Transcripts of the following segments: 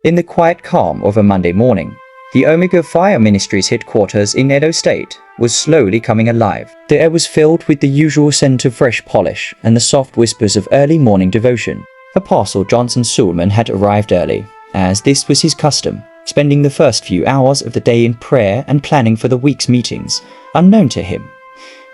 In the quiet calm of a Monday morning, the Omega Fire Ministry's headquarters in Edo State was slowly coming alive. The air was filled with the usual scent of fresh polish and the soft whispers of early morning devotion. Apostle Johnson Suleman had arrived early, as this was his custom, spending the first few hours of the day in prayer and planning for the week's meetings. Unknown to him,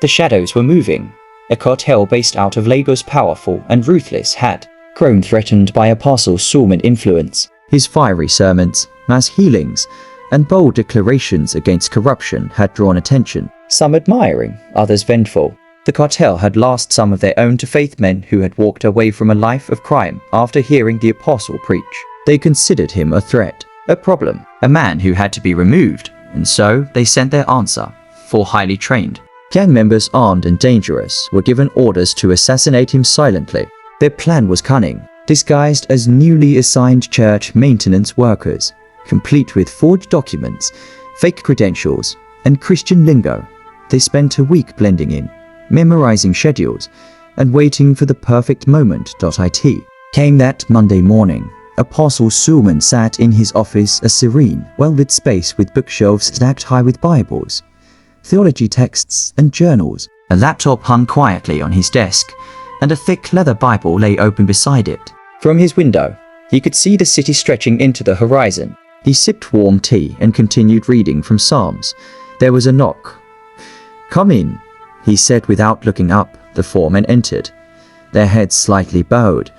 the shadows were moving. A cartel based out of Lagos, powerful and ruthless, had grown threatened by Apostle Suleman's influence. His fiery sermons, mass healings, and bold declarations against corruption had drawn attention, some admiring, others vengeful. The cartel had lost some of their own to faith men who had walked away from a life of crime after hearing the apostle preach. They considered him a threat, a problem, a man who had to be removed, and so they sent their answer, 4 highly trained gang members armed and dangerous were given orders to assassinate him silently. Their plan was cunning, disguised as newly assigned church maintenance workers, complete with forged documents, fake credentials, and Christian lingo. They spent a week blending in, memorizing schedules, and waiting for the perfect moment. It came that Monday morning. Apostle Suleman sat in his office, a serene, well-lit space with bookshelves stacked high with Bibles, theology texts, and journals. A laptop hung quietly on his desk, and a thick leather Bible lay open beside it. From his window, he could see the city stretching into the horizon. He sipped warm tea and continued reading from Psalms. There was a knock. "Come in," he said without looking up. The 4 men entered, their heads slightly bowed,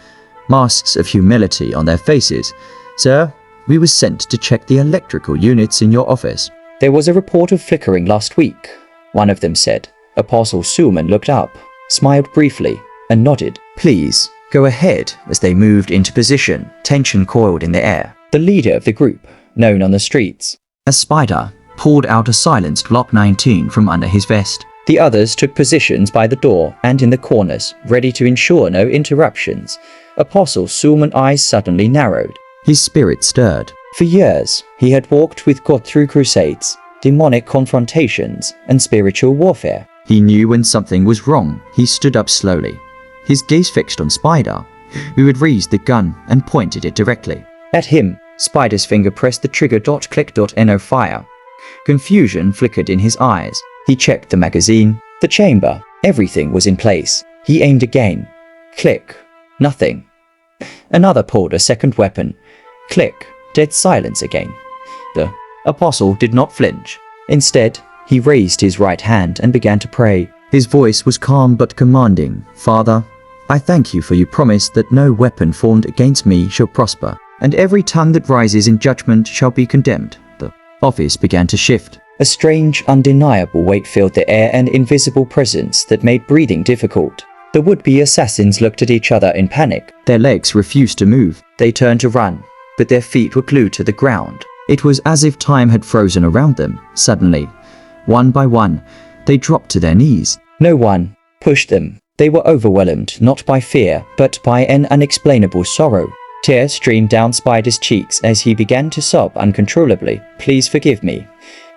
masks of humility on their faces. "Sir, we were sent to check the electrical units in your office. There was a report of flickering last week," one of them said. Apostle Suleman looked up, smiled briefly, and nodded. "Please, go ahead." As they moved into position, tension coiled in the air. The leader of the group, known on the streets as Spider, pulled out a silenced Glock 19 from under his vest. The others took positions by the door and in the corners, ready to ensure no interruptions. Apostle Suleman's eyes suddenly narrowed. His spirit stirred. For years, he had walked with God through crusades, demonic confrontations, and spiritual warfare. He knew when something was wrong. He stood up slowly, his gaze fixed on Spider, who had raised the gun and pointed it directly at him. Spider's finger pressed the trigger. Click. No fire. Confusion flickered in his eyes. He checked the magazine, the chamber. Everything was in place. He aimed again. Click. Nothing. Another pulled a second weapon. Click. Dead silence again. The apostle did not flinch. Instead, he raised his right hand and began to pray. His voice was calm but commanding. "Father, I thank you for your promise that no weapon formed against me shall prosper, and every tongue that rises in judgment shall be condemned." The office began to shift. A strange, undeniable weight filled the air, an invisible presence that made breathing difficult. The would-be assassins looked at each other in panic. Their legs refused to move. They turned to run, but their feet were glued to the ground. It was as if time had frozen around them. Suddenly, one by one, they dropped to their knees. No one pushed them. They were overwhelmed, not by fear, but by an unexplainable sorrow. Tears streamed down Spider's cheeks as he began to sob uncontrollably. "Please forgive me,"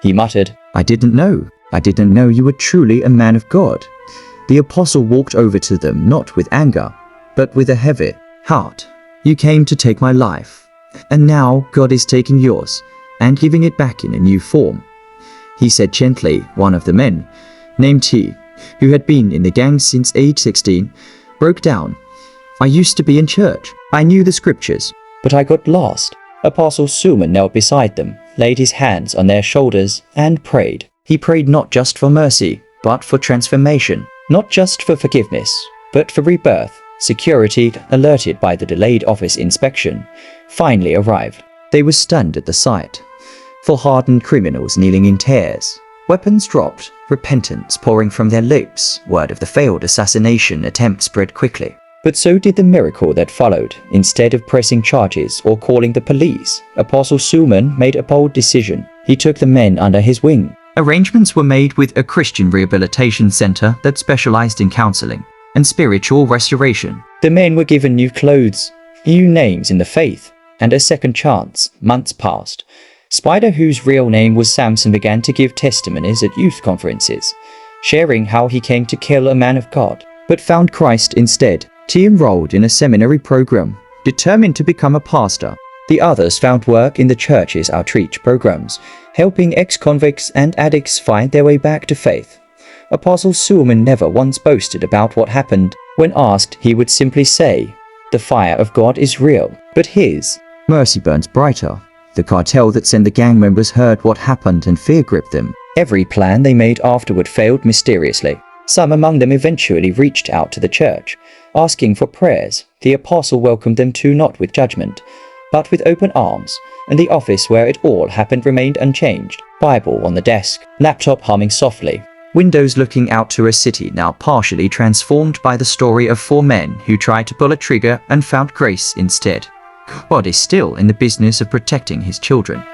he muttered. I didn't know you were truly a man of God." The apostle walked over to them, not with anger, but with a heavy heart. "You came to take my life, and now God is taking yours and giving it back in a new form," he said gently. One of the men, named T, who had been in the gang since age 16, broke down. "I used to be in church. I knew the scriptures, but I got lost." Apostle Suleman knelt beside them, laid his hands on their shoulders, and prayed. He prayed not just for mercy, but for transformation. Not just for forgiveness, but for rebirth. Security, alerted by the delayed office inspection, finally arrived. They were stunned at the sight. 4 hardened criminals kneeling in tears, weapons dropped, repentance pouring from their lips. Word of the failed assassination attempt spread quickly. But so did the miracle that followed. Instead of pressing charges or calling the police, Apostle Suleman made a bold decision. He took the men under his wing. Arrangements were made with a Christian rehabilitation center that specialized in counseling and spiritual restoration. The men were given new clothes, new names in the faith, and a second chance. Months passed. Spider, whose real name was Samson, began to give testimonies at youth conferences, sharing how he came to kill a man of God, but found Christ instead. T enrolled in a seminary program, determined to become a pastor. The others found work in the church's outreach programs, helping ex-convicts and addicts find their way back to faith. Apostle Suleman never once boasted about what happened. When asked, he would simply say, "The fire of God is real, but his mercy burns brighter." The cartel that sent the gang members heard what happened and fear gripped them. Every plan they made afterward failed mysteriously. Some among them eventually reached out to the church, asking for prayers. The apostle welcomed them too, not with judgment, but with open arms, and the office where it all happened remained unchanged. Bible on the desk, laptop humming softly, windows looking out to a city now partially transformed by the story of 4 men who tried to pull a trigger and found grace instead. God is still in the business of protecting his children.